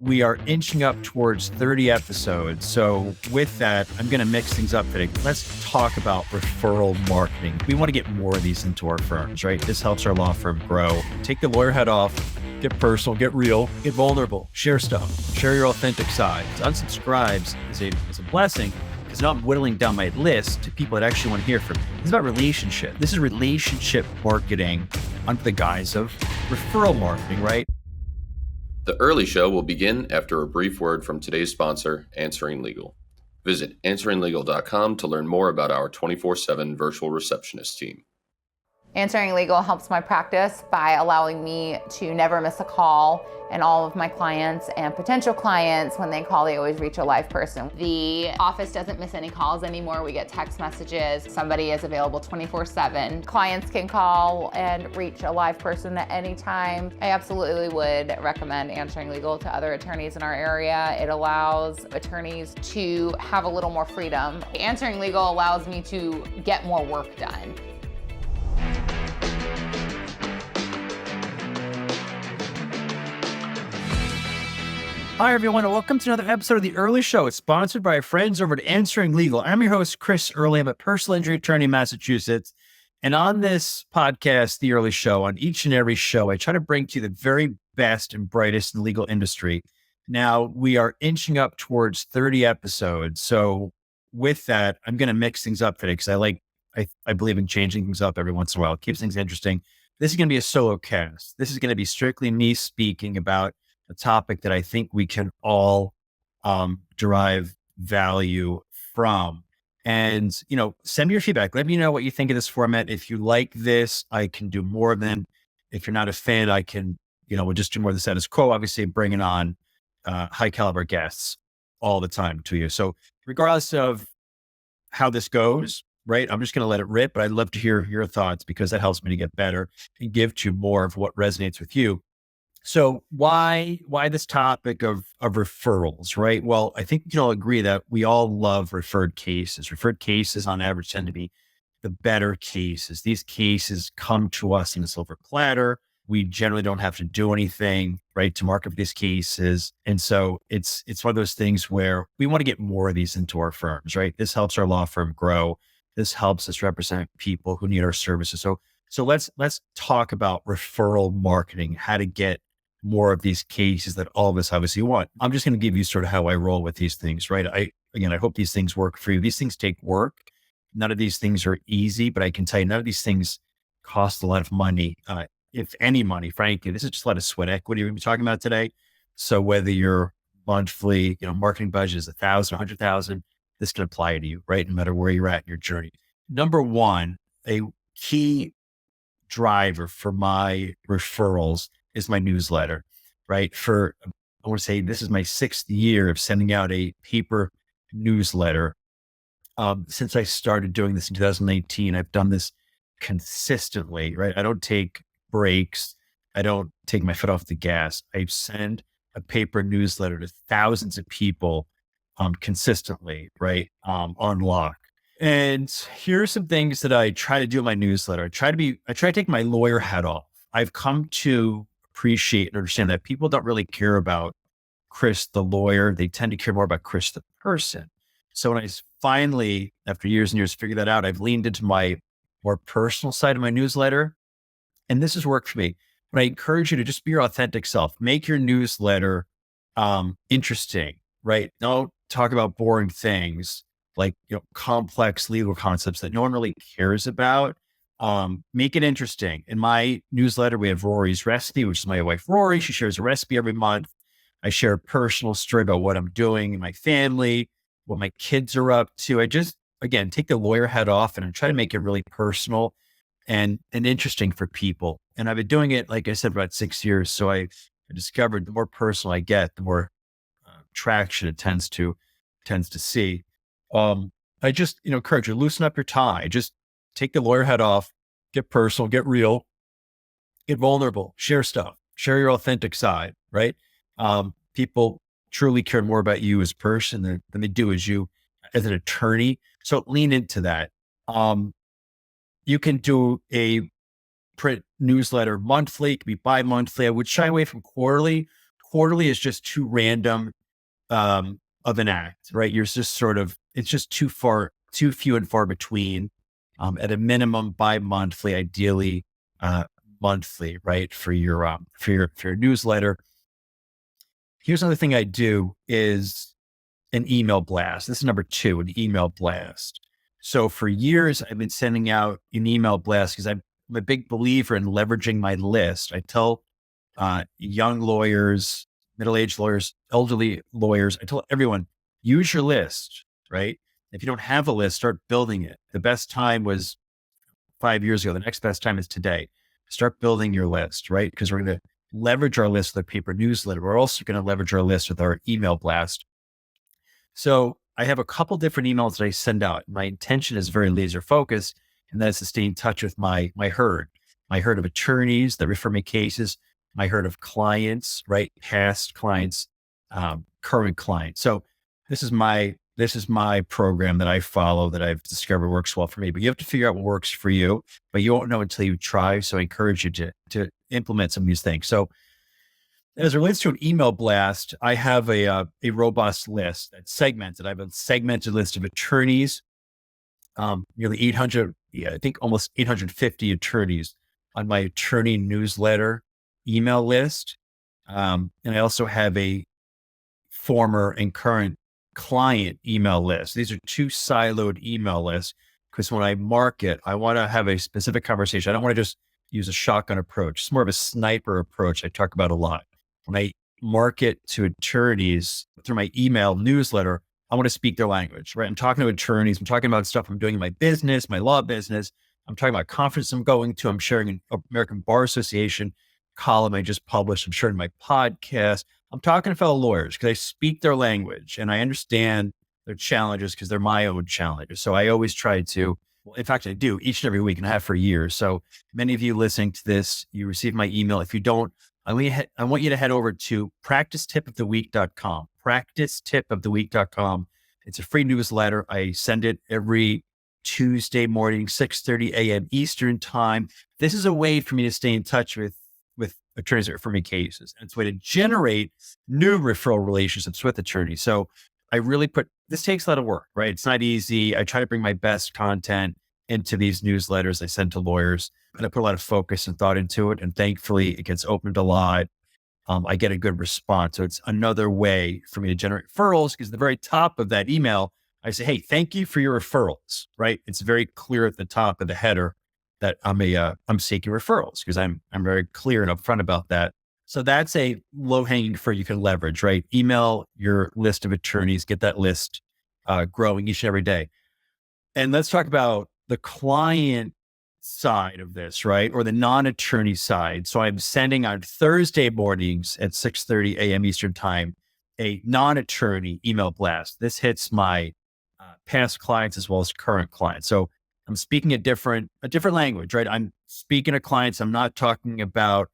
We are inching up towards 30 episodes. So with that, I'm going to mix things up today. Let's talk about referral marketing. We want to get more of these into our firms, right? This helps our law firm grow. Take the lawyer hat off, get personal, get real, get vulnerable, share stuff, share your authentic side. Unsubscribes is a blessing because now I'm whittling down my list to people that actually want to hear from me. This is about relationship. This is relationship marketing under the guise of referral marketing, right? The Earley Show will begin after a brief word from today's sponsor, Answering Legal. Visit answeringlegal.com to learn more about our 24/7 virtual receptionist team. Answering Legal helps my practice by allowing me to never miss a call, and all of my clients and potential clients, when they call, they always reach a live person. The office doesn't miss any calls anymore. We get text messages. Somebody is available 24/7. Clients can call and reach a live person at any time. I absolutely would recommend Answering Legal to other attorneys in our area. It allows attorneys to have a little more freedom. Answering Legal allows me to get more work done. Hi, everyone, and welcome to another episode of The Earley Show. It's sponsored by our friends over at Answering Legal. I'm your host, Chris Earley. I'm a personal injury attorney in Massachusetts. And on this podcast, The Earley Show, on each and every show, I try to bring to you the very best and brightest in the legal industry. Now, we are inching up towards 30 episodes. So with that, I'm going to mix things up today because I believe in changing things up every once in a while. It keeps things interesting. This is going to be a solo cast. This is going to be strictly me speaking about a topic that I think we can all derive value from. And, send me your feedback. Let me know what you think of this format. If you like this, I can do more of them. If you're not a fan, I can, we'll just do more of the status quo, obviously bringing on high caliber guests all the time to you. So regardless of how this goes, right, I'm just going to let it rip, but I'd love to hear your thoughts because that helps me to get better and give to you more of what resonates with you. So why this topic of referrals, right? Well, I think we can all agree that we all love referred cases. Referred cases on average tend to be the better cases. These cases come to us in a silver platter. We generally don't have to do anything, right, to market these cases. And so it's one of those things where we want to get more of these into our firms, right? This helps our law firm grow. This helps us represent people who need our services. So let's talk about referral marketing, how to get more of these cases that all of us obviously want. I'm just going to give you sort of how I roll with these things, right? I hope these things work for you. These things take work. None of these things are easy, but I can tell you none of these things cost a lot of money, if any money, frankly. This is just a lot of sweat equity we're going to be talking about today. So whether your monthly, marketing budget is 1,000, 100,000, this can apply to you, right? No matter where you're at in your journey. Number one, a key driver for my referrals is my newsletter, right? I want to say this is my 6th year of sending out a paper newsletter. Since I started doing this in 2018, I've done this consistently, right? I don't take breaks. I don't take my foot off the gas. I send a paper newsletter to thousands of people consistently, right? On lock. And here are some things that I try to do in my newsletter. I try to take my lawyer hat off. I've come to appreciate and understand that people don't really care about Chris, the lawyer. They tend to care more about Chris, the person. So when I finally, after years and years, figured that out, I've leaned into my more personal side of my newsletter. And this has worked for me. But I encourage you to just be your authentic self. Make your newsletter interesting, right? Don't talk about boring things like complex legal concepts that no one really cares about. Make it interesting. In my newsletter, we have Rory's recipe, which is my wife, Rory. She shares a recipe every month. I share a personal story about what I'm doing in my family, what my kids are up to. I just, again, take the lawyer hat off and I try to make it really personal and interesting for people. And I've been doing it, like I said, about 6 years. So I discovered the more personal I get, the more traction it tends to see. I just, encourage you, loosen up your tie. Just take the lawyer hat off, get personal, get real, get vulnerable, share stuff, share your authentic side, right? People truly care more about you as a person than they do as you as an attorney. So lean into that. You can do a print newsletter monthly, it could be bi-monthly. I would shy away from quarterly. quarterly is just too random of an act, right? You're just it's just too few and far between. At a minimum, bi-monthly, ideally monthly, right? For your newsletter. Here's another thing I do is an email blast. This is number 2, an email blast. So for years, I've been sending out an email blast because I'm a big believer in leveraging my list. I tell young lawyers, middle-aged lawyers, elderly lawyers, I tell everyone, use your list, right? If you don't have a list, start building it. The best time was 5 years ago. The next best time is today. Start building your list, right? Because we're going to leverage our list with a paper newsletter. We're also going to leverage our list with our email blast. So I have a couple different emails that I send out. My intention is very laser focused, and that is to stay in touch with my herd of attorneys that refer me cases, my herd of clients, right? Past clients, current clients. So this is my program that I follow that I've discovered works well for me. But you have to figure out what works for you, but you won't know until you try. So I encourage you to implement some of these things. So as it relates to an email blast, I have a robust list that's segmented. I have a segmented list of attorneys, nearly 800, I think almost 850 attorneys on my attorney newsletter email list. And I also have a former and current client email list. These are 2 siloed email lists because when I market, I want to have a specific conversation. I don't want to just use a shotgun approach. It's more of a sniper approach I talk about a lot. When I market to attorneys through my email newsletter, I want to speak their language, right? I'm talking to attorneys. I'm talking about stuff I'm doing in my business, my law business. I'm talking about conferences I'm going to. I'm sharing an American Bar Association column I just published. I'm sharing my podcast. I'm talking to fellow lawyers because I speak their language and I understand their challenges because they're my own challenges. So I always try to, in fact, I do each and every week and I have for years. So many of you listening to this, you receive my email. If you don't, I want you to head over to practicetipoftheweek.com, practicetipoftheweek.com. It's a free newsletter. I send it every Tuesday morning, 6:30 a.m. Eastern time. This is a way for me to stay in touch with attorneys that refer me cases. And it's a way to generate new referral relationships with attorneys. So I really this takes a lot of work, right? It's not easy. I try to bring my best content into these newsletters I send to lawyers, and I put a lot of focus and thought into it. And thankfully it gets opened a lot. I get a good response. So it's another way for me to generate referrals because at the very top of that email, I say, hey, thank you for your referrals, right? It's very clear at the top of the header that I'm seeking referrals because I'm very clear and upfront about that. So that's a low hanging fruit you can leverage, right? Email your list of attorneys, get that list growing each and every day. And let's talk about the client side of this, right? Or the non-attorney side. So I'm sending on Thursday mornings at 6:30 a.m. Eastern time, a non-attorney email blast. This hits my past clients as well as current clients. So I'm speaking a different language, right? I'm speaking to clients. I'm not talking about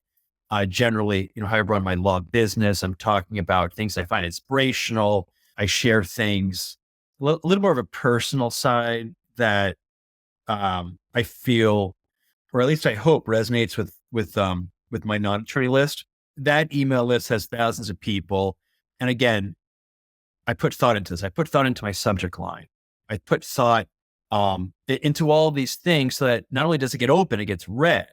generally, how I run my law business. I'm talking about things I find inspirational. I share things, a little more of a personal side that I feel, or at least I hope, resonates with my non-attorney list. That email list has thousands of people, and again, I put thought into this. I put thought into my subject line. I put thought into all these things so that not only does it get open, it gets read.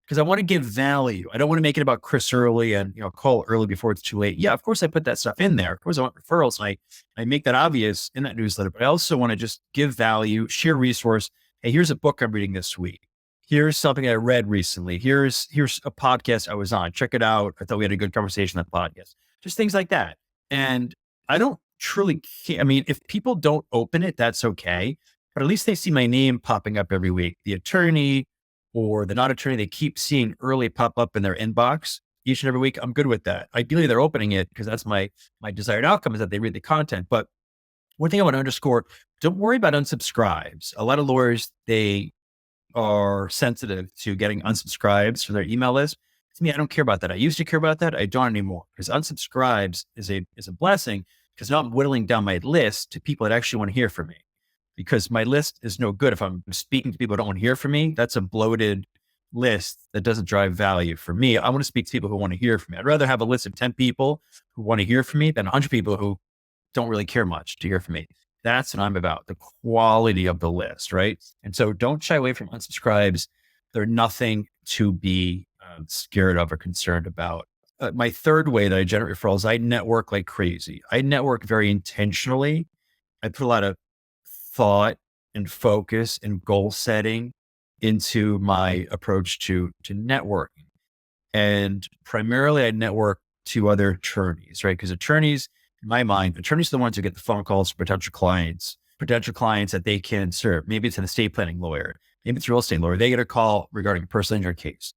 Because I want to give value. I don't want to make it about Chris Earley and call early before it's too late. Yeah, of course I put that stuff in there. Of course I want referrals, and I make that obvious in that newsletter. But I also want to just give value, share resource. Hey, here's a book I'm reading this week. Here's something I read recently. Here's a podcast I was on. Check it out. I thought we had a good conversation on that podcast. Just things like that. And I don't truly care. I mean, if people don't open it, that's okay. But at least they see my name popping up every week. The attorney or the non-attorney, they keep seeing Earley pop up in their inbox each and every week. I'm good with that. Ideally, they're opening it because that's my desired outcome is that they read the content. But one thing I want to underscore, don't worry about unsubscribes. A lot of lawyers, they are sensitive to getting unsubscribes from their email list. To me, I don't care about that. I used to care about that. I don't anymore because unsubscribes is a blessing because now I'm whittling down my list to people that actually want to hear from me. Because my list is no good if I'm speaking to people who don't want to hear from me. That's a bloated list that doesn't drive value for me. I want to speak to people who want to hear from me. I'd rather have a list of 10 people who want to hear from me than 100 people who don't really care much to hear from me. That's what I'm about, the quality of the list, right? And so don't shy away from unsubscribes. They're nothing to be scared of or concerned about. My third way that I generate referrals, I network like crazy. I network very intentionally. I put a lot of thought and focus and goal setting into my approach to networking. And primarily I network to other attorneys, right? Because attorneys, in my mind, attorneys are the ones who get the phone calls from potential clients that they can serve. Maybe it's an estate planning lawyer. Maybe it's a real estate lawyer. They get a call regarding a personal injury case.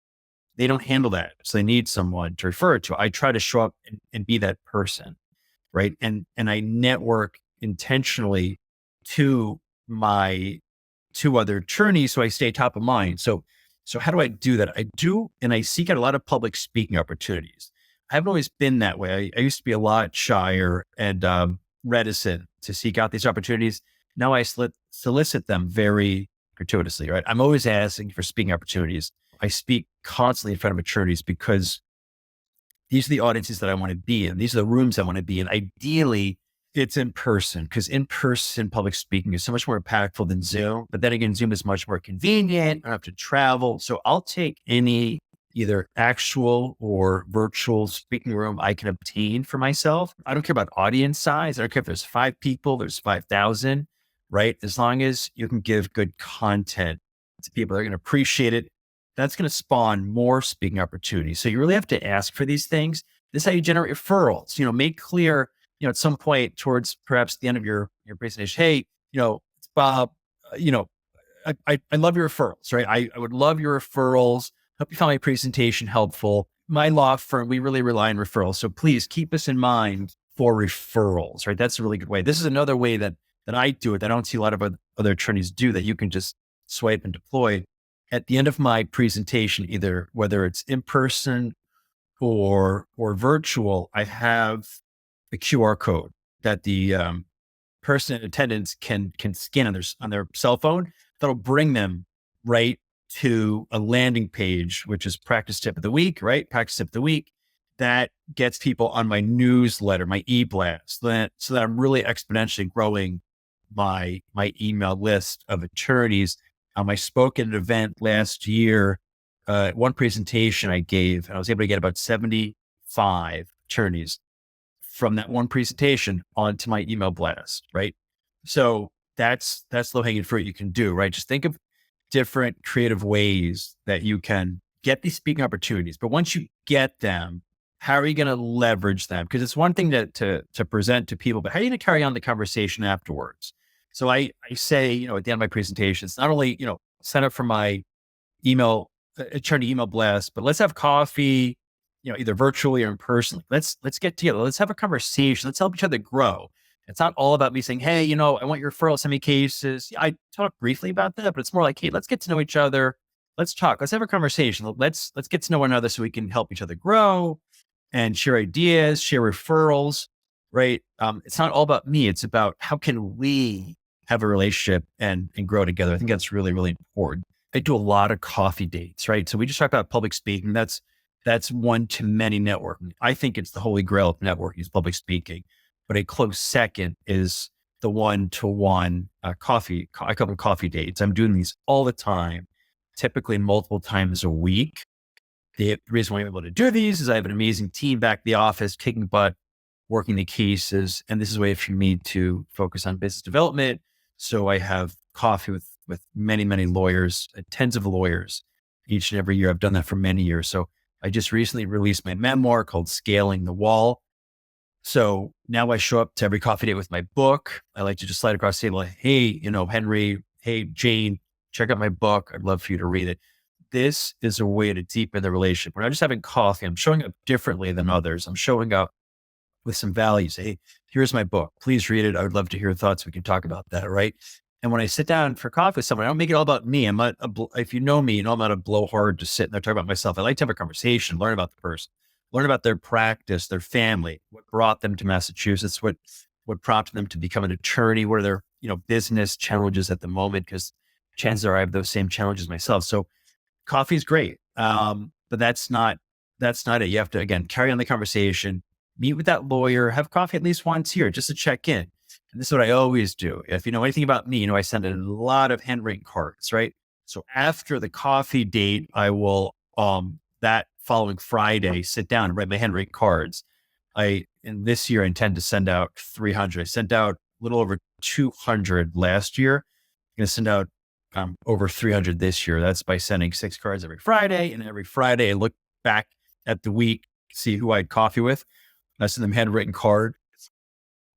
They don't handle that. So they need someone to refer it to. I try to show up and be that person, right? And I network intentionally to my two other attorneys so I stay top of mind. So how do I do that? I seek out a lot of public speaking opportunities. I haven't always been that way. I used to be a lot shyer and reticent to seek out these opportunities. Now I solicit them very gratuitously, right? I'm always asking for speaking opportunities. I speak constantly in front of attorneys because these are the audiences that I want to be in. These are the rooms I want to be in. Ideally, it's in person because in-person public speaking is so much more impactful than Zoom. But then again, Zoom is much more convenient. I don't have to travel. So I'll take any either actual or virtual speaking room I can obtain for myself. I don't care about audience size. I don't care if there's 5 people, there's 5,000, right? As long as you can give good content to people, they're going to appreciate it. That's going to spawn more speaking opportunities. So you really have to ask for these things. This is how you generate referrals. Make clear, at some point towards perhaps the end of your presentation, hey, it's Bob, I love your referrals, right? I would love your referrals. Hope you found my presentation helpful. My law firm, we really rely on referrals. So please keep us in mind for referrals, right? That's a really good way. This is another way that I do it that I don't see a lot of other attorneys do, that you can just swipe and deploy. At the end of my presentation, either whether it's in person or virtual, I have a QR code that the person in attendance can scan on their cell phone. That'll bring them right to a landing page, which is practice tip of the week, right? Practice tip of the week. That gets people on my newsletter, my e-blast, so that I'm really exponentially growing my email list of attorneys. I spoke at an event last year, one presentation I gave, and I was able to get about 75 attorneys from that one presentation onto my email blast, right? So that's low hanging fruit you can do, right? Just think of different creative ways that you can get these speaking opportunities. But once you get them, how are you going to leverage them? Because it's one thing to present to people, but how are you going to carry on the conversation afterwards? So I say, at the end of my presentation, it's not only, sign up for my attorney email blast, but let's have coffee, either virtually or in person. Let's get together. Let's have a conversation. Let's help each other grow. It's not all about me saying, hey, I want your referral, send me cases. I talked briefly about that, but it's more like, hey, let's get to know each other. Let's talk. Let's have a conversation. Let's get to know one another so we can help each other grow and share ideas, share referrals, right? It's not all about me. It's about how can we have a relationship and grow together. I think that's really, really important. I do a lot of coffee dates, right? So we just talked about public speaking. That's one to many networking. I think it's the holy grail of networking is public speaking, but a close second is the one-to-one coffee. I call them coffee dates. I'm doing these all the time, typically multiple times a week. The reason why I'm able to do these is I have an amazing team back at the office, kicking butt, working the cases. And this is a way for me to focus on business development. So I have coffee with many, many lawyers, tens of lawyers each and every year. I've done that for many years. So I just recently released my memoir called Scaling the Wall. So now I show up to every coffee date with my book. I like to just slide across the table, like, hey, Henry, hey, Jane, check out my book. I'd love for you to read it. This is a way to deepen the relationship. We're not just having coffee. I'm showing up differently than others. I'm showing up with some values. Hey, here's my book. Please read it. I would love to hear your thoughts. We can talk about that, right? And when I sit down for coffee with someone, I don't make it all about me. If you know me, I'm not a blowhard to sit and talk about myself. I like to have a conversation, learn about the person, learn about their practice, their family, what brought them to Massachusetts, what prompted them to become an attorney, what are their, business challenges at the moment, because chances are I have those same challenges myself. So coffee is great. But that's not it. You have to, again, carry on the conversation, meet with that lawyer, have coffee at least once a year just to check in. And this is what I always do. If you know anything about me, I send a lot of handwritten cards, right? So after the coffee date, I will, that following Friday, sit down and write my handwritten cards. And this year I intend to send out 300. I sent out a little over 200 last year. I'm going to send out over 300 this year. That's by sending 6 cards every Friday. And every Friday I look back at the week, see who I had coffee with. And I send them handwritten card.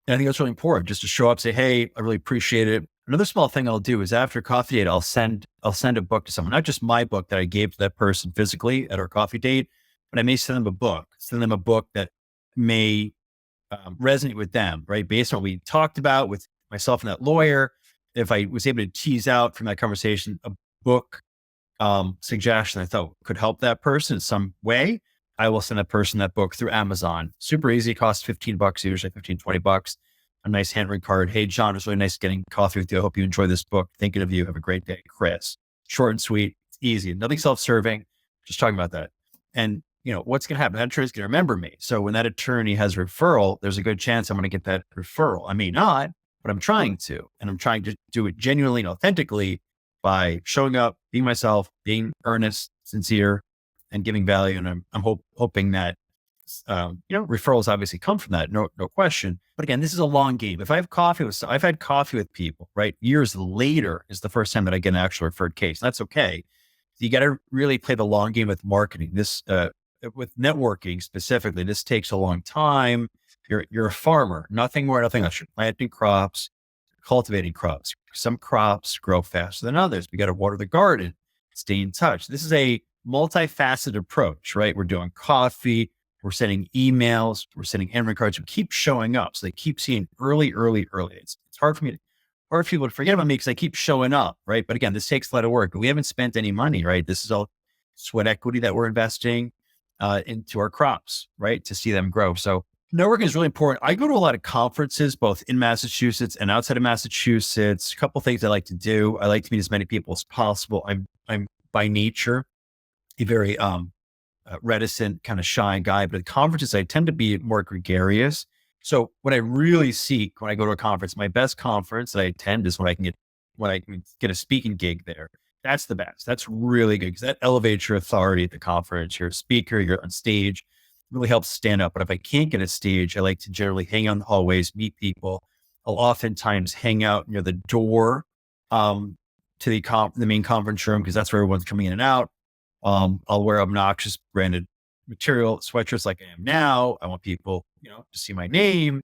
And I think that's really important, just to show up, say, hey, I really appreciate it. Another small thing I'll do is after coffee date, I'll send a book to someone, not just my book that I gave to that person physically at our coffee date, but I may send them a book that may resonate with them, right? Based on what we talked about with myself and that lawyer. If I was able to tease out from that conversation a book suggestion I thought could help that person in some way, I will send that person that book through Amazon. Super easy. It costs $15, usually $15-20. A nice handwritten card. Hey, John, it was really nice getting coffee with you. I hope you enjoy this book. Thinking of you. Have a great day, Chris. Short and sweet. It's easy. Nothing self-serving. Just talking about that. And what's going to happen? That attorney's going to remember me. So when that attorney has a referral, there's a good chance I'm going to get that referral. I may not, but I'm trying to. And I'm trying to do it genuinely and authentically by showing up, being myself, being earnest, sincere, and giving value. And I'm hoping that, referrals obviously come from that. No question. But again, this is a long game. If I have I've had coffee with people, right? Years later is the first time that I get an actual referred case. That's okay. You got to really play the long game with marketing. This, with networking specifically, this takes a long time. You're a farmer, nothing more, nothing less. You're planting crops, cultivating crops. Some crops grow faster than others. We got to water the garden, stay in touch. This is a multifaceted approach, right? We're doing coffee, we're sending emails, we're sending handwritten cards. We keep showing up. So they keep seeing early. It's hard for people to forget about me because I keep showing up, right? But again, this takes a lot of work. We haven't spent any money, right? This is all sweat equity that we're investing into our crops, right? To see them grow. So networking is really important. I go to a lot of conferences, both in Massachusetts and outside of Massachusetts. A couple of things I like to do. I like to meet as many people as possible. I'm by nature a very reticent, kind of shy guy, but at conferences I tend to be more gregarious. So what I really seek when I go to a conference, my best conference that I attend is when I can get a speaking gig there. That's the best. That's really good because that elevates your authority at the conference. You're a speaker, you're on stage, really helps stand up. But if I can't get a stage, I like to generally hang out in the hallways, meet people. I'll oftentimes hang out near the door to the main conference room because that's where everyone's coming in and out. I'll wear obnoxious branded material sweatshirts like I am now. I want people, to see my name.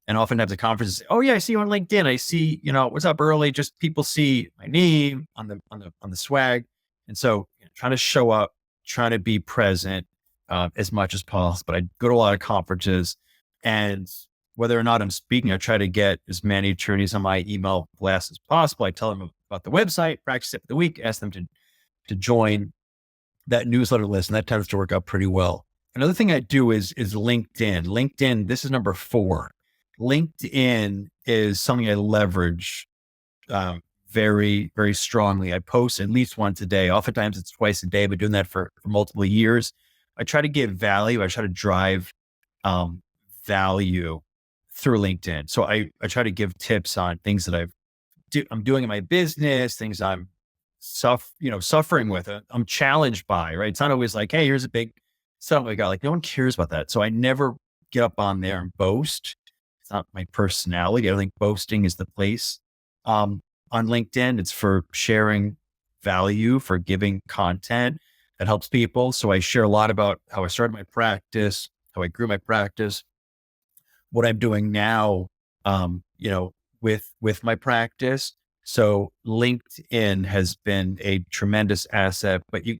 And oftentimes the conferences say, oh yeah, I see you on LinkedIn. I see, what's up, Earley? Just people see my name on the swag. And so trying to show up, trying to be present as much as possible. But I go to a lot of conferences, and whether or not I'm speaking, I try to get as many attorneys on my email blast as possible. I tell them about the website, practice it for the week, ask them to join that newsletter list, and that tends to work out pretty well. Another thing I do is LinkedIn. LinkedIn, this is number 4. LinkedIn is something I leverage very, very strongly. I post at least once a day. Oftentimes it's twice a day. I've been doing that for multiple years. I try to give value. I try to drive value through LinkedIn. So I try to give tips on things that I'm doing in my business, things I'm suffering with it. I'm challenged by, right? It's not always like, hey, here's a big something I got. Like, no one cares about that. So I never get up on there and boast. It's not my personality. I don't think boasting is the place. On LinkedIn, it's for sharing value, for giving content that helps people. So I share a lot about how I started my practice, how I grew my practice, what I'm doing now, with my practice. So LinkedIn has been a tremendous asset, but you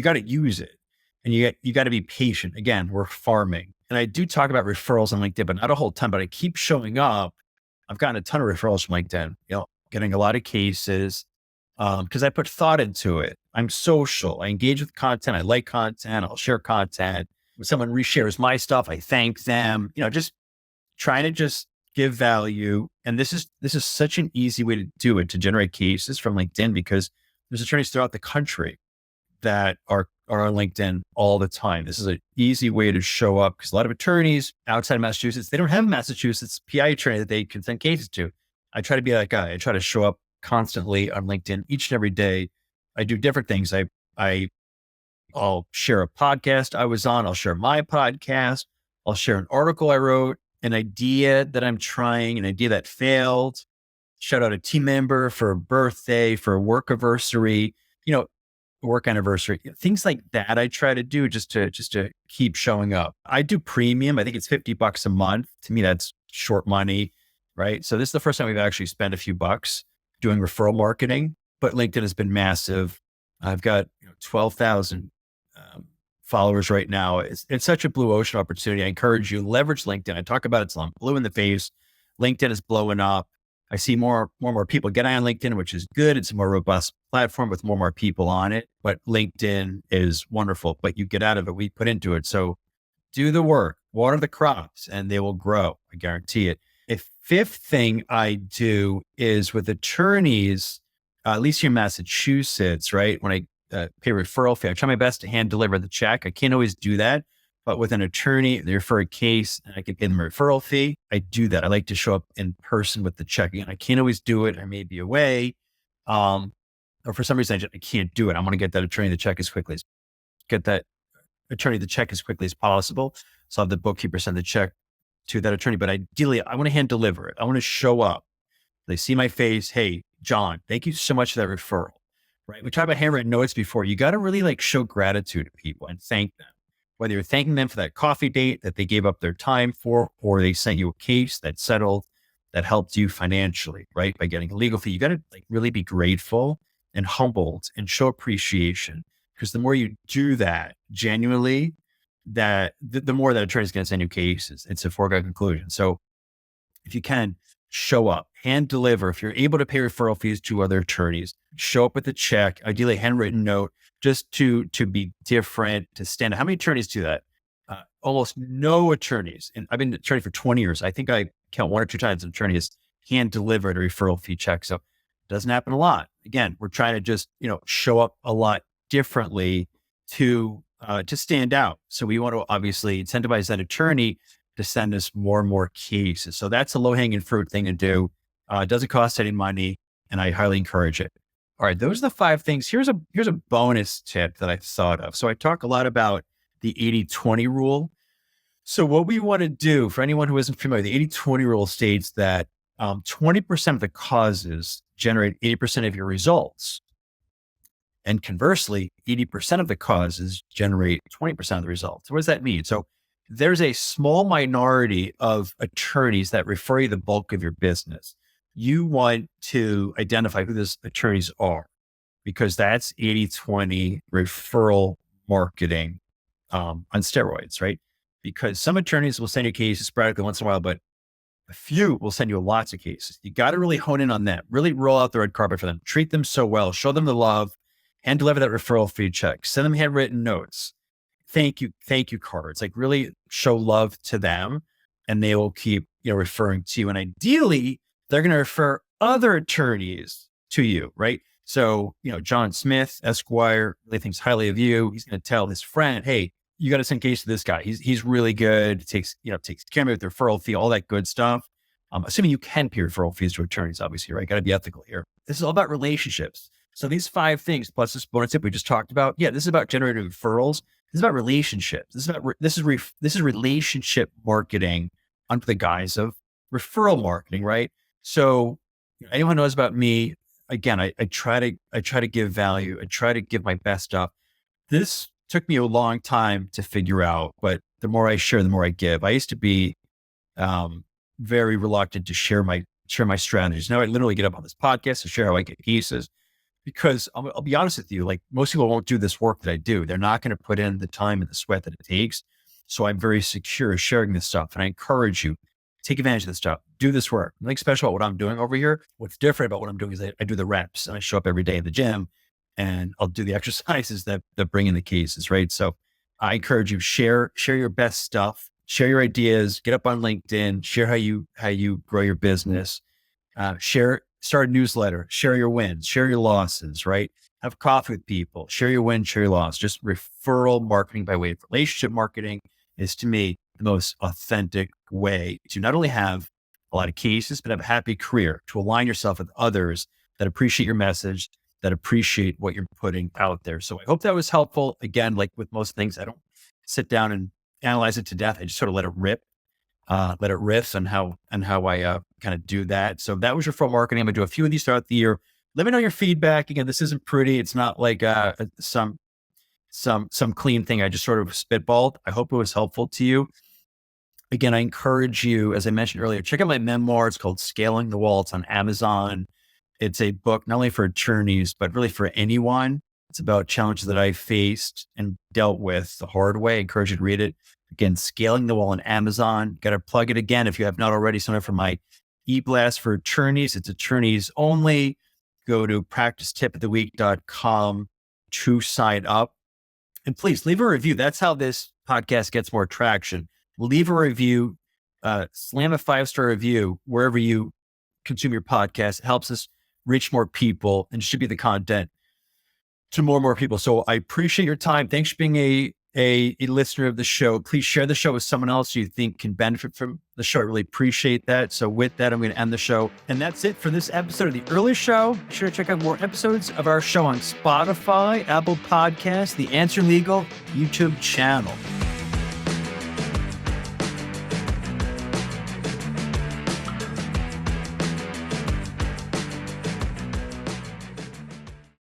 got to use it, and you got to be patient. Again, we're farming, and I do talk about referrals on LinkedIn, but not a whole ton, but I keep showing up. I've gotten a ton of referrals from LinkedIn, getting a lot of cases, because I put thought into it. I'm social. I engage with content. I like content. I'll share content. When someone reshares my stuff, I thank them, just trying to give value. And this is such an easy way to do it, to generate cases from LinkedIn, because there's attorneys throughout the country. that are on LinkedIn all the time. This is an easy way to show up because a lot of attorneys outside of Massachusetts, they don't have a Massachusetts PI attorney that they can send cases to. I try to be that guy. I try to show up constantly on LinkedIn each and every day. I do different things. I'll share a podcast I was on. I'll share my podcast. I'll share an article I wrote, an idea that I'm trying, an idea that failed. Shout out a team member for a birthday, for a work anniversary, work anniversary, things like that. I try to do just to keep showing up. I do premium. I think it's $50 a month. To me, that's short money, right? So this is the first time we've actually spent a few bucks doing referral marketing, but LinkedIn has been massive. I've got 12,000 followers right now. It's such a blue ocean opportunity. I encourage you, leverage LinkedIn. I talk about it till I'm blue in the face. LinkedIn is blowing up. I see more people get on LinkedIn, which is good. It's a more robust platform with more people on it, but LinkedIn is wonderful, but you get out of it, we put into it. So do the work, water the crops, and they will grow. I guarantee it. A fifth thing I do is with attorneys, at least here in Massachusetts, right? When I pay referral fee, I try my best to hand deliver the check. I can't always do that, but with an attorney, they refer a case and I can pay them a referral fee. I do that. I like to show up in person with the check. Again, I can't always do it. I may be away. Or for some reason, I can't do it. I want to get that attorney the check as quickly as possible. So I'll have the bookkeeper send the check to that attorney. But ideally, I want to hand deliver it. I want to show up. They see my face. Hey, John, thank you so much for that referral. Right? We talked about handwritten notes before. You got to really show gratitude to people and thank them. Whether you're thanking them for that coffee date that they gave up their time for, or they sent you a case that settled, that helped you financially, right? By getting a legal fee, you got to really be grateful and humbled and show appreciation. Because the more you do that genuinely, that the more that attorney's going to send you cases. It's a foregone conclusion. So if you can, show up, hand deliver. If you're able to pay referral fees to other attorneys, show up with a check, ideally a handwritten note, just to be different, to stand out. How many attorneys do that? Almost no attorneys. And I've been an attorney for 20 years. I think I count one or two times an attorney has hand delivered a referral fee check. So it doesn't happen a lot. Again, we're trying to just, show up a lot differently to stand out. So we want to obviously incentivize that attorney to send us more and more cases. So that's a low hanging fruit thing to do. It doesn't cost any money and I highly encourage it. All right, those are the 5 things. Here's a bonus tip that I thought of. So I talk a lot about the 80-20 rule. So what we want to do, for anyone who isn't familiar, the 80-20 rule states that 20% of the causes generate 80% of your results. And conversely, 80% of the causes generate 20% of the results. What does that mean? So there's a small minority of attorneys that refer you the bulk of your business. You want to identify who those attorneys are because that's 80-20 referral marketing on steroids, right? Because some attorneys will send you cases sporadically once in a while, but a few will send you lots of cases. You got to really hone in on that, really roll out the red carpet for them, treat them so well, show them the love, hand deliver that referral fee check, send them handwritten notes, thank you cards, really show love to them and they will keep, referring to you. And ideally, they're going to refer other attorneys to you, right? So, John Smith, Esquire, really thinks highly of you. He's going to tell his friend, hey, you got to send case to this guy. He's really good. Takes care of me with the referral fee, all that good stuff. Assuming you can pay referral fees to attorneys, obviously, right? Got to be ethical here. This is all about relationships. So these 5 things, plus this bonus tip we just talked about. Yeah, this is about generating referrals. This is about relationships. This is relationship marketing under the guise of referral marketing, right? So anyone knows about me, again, I try to give value. I try to give my best stuff. This took me a long time to figure out, but the more I share, the more I give. I used to be very reluctant to share my strategies. Now I literally get up on this podcast to share how I get cases because I'll be honest with you, most people won't do this work that I do. They're not going to put in the time and the sweat that it takes. So I'm very secure sharing this stuff. And I encourage you, take advantage of this stuff, do this work. Nothing special about what I'm doing over here. What's different about what I'm doing is I do the reps and I show up every day in the gym and I'll do the exercises that bring in the cases, right? So I encourage you, share your best stuff, share your ideas, get up on LinkedIn, share how you grow your business, share start a newsletter, share your wins, share your losses, right? Have coffee with people, share your wins, share your loss. Just referral marketing by way of relationship marketing is, to me, the most authentic way to not only have a lot of cases, but have a happy career, to align yourself with others that appreciate your message, that appreciate what you're putting out there. So I hope that was helpful. Again, like with most things, I don't sit down and analyze it to death. I just sort of let it rip, let it riff and how I kind of do that. So that was referral marketing. I'm gonna do a few of these throughout the year. Let me know your feedback. Again, this isn't pretty. It's not like some clean thing I just sort of spitballed. I hope it was helpful to you. Again, I encourage you, as I mentioned earlier, check out my memoir. It's called Scaling the Wall. It's on Amazon. It's a book not only for attorneys, but really for anyone. It's about challenges that I faced and dealt with the hard way. I encourage you to read it. Again, Scaling the Wall on Amazon. Got to plug it again if you have not already. Signed up for my e-blast for attorneys. It's attorneys only. Go to practicetipoftheweek.com to sign up. And please leave a review. That's how this podcast gets more traction. Leave a review, slam a 5-star review wherever you consume your podcast. It helps us reach more people and distribute the content to more and more people. So I appreciate your time. Thanks for being a listener of the show. Please share the show with someone else you think can benefit from the show. I really appreciate that. So with that, I'm going to end the show. And that's it for this episode of The Earley Show. Be sure to check out more episodes of our show on Spotify, Apple Podcasts, the Answer Legal YouTube channel.